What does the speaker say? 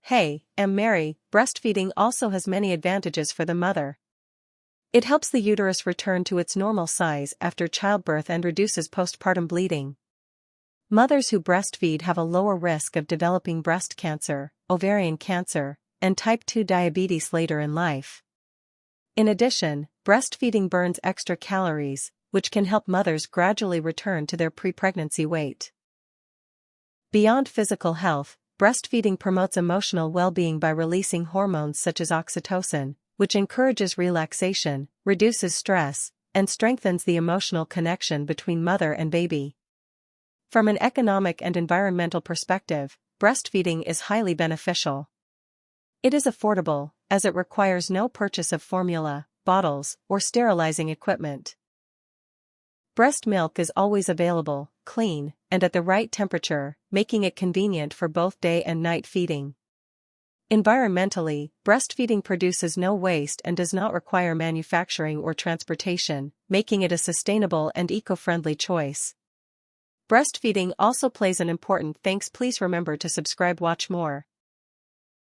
Hey, I'm Mary. Breastfeeding also has many advantages for the mother. It helps the uterus return to its normal size after childbirth and reduces postpartum bleeding. Mothers who breastfeed have a lower risk of developing breast cancer, ovarian cancer, and type 2 diabetes later in life. In addition, breastfeeding burns extra calories, which can help mothers gradually return to their pre-pregnancy weight. Beyond physical health, breastfeeding promotes emotional well-being by releasing hormones such as oxytocin, which encourages relaxation, reduces stress, and strengthens the emotional connection between mother and baby. From an economic and environmental perspective, breastfeeding is highly beneficial. It is affordable, as it requires no purchase of formula, bottles, or sterilizing equipment. Breast milk is always available, clean, and at the right temperature, making it convenient for both day and night feeding. Environmentally, breastfeeding produces no waste and does not require manufacturing or transportation, making it a sustainable and eco-friendly choice. Breastfeeding also plays an important thanks. Please remember to subscribe. Watch more.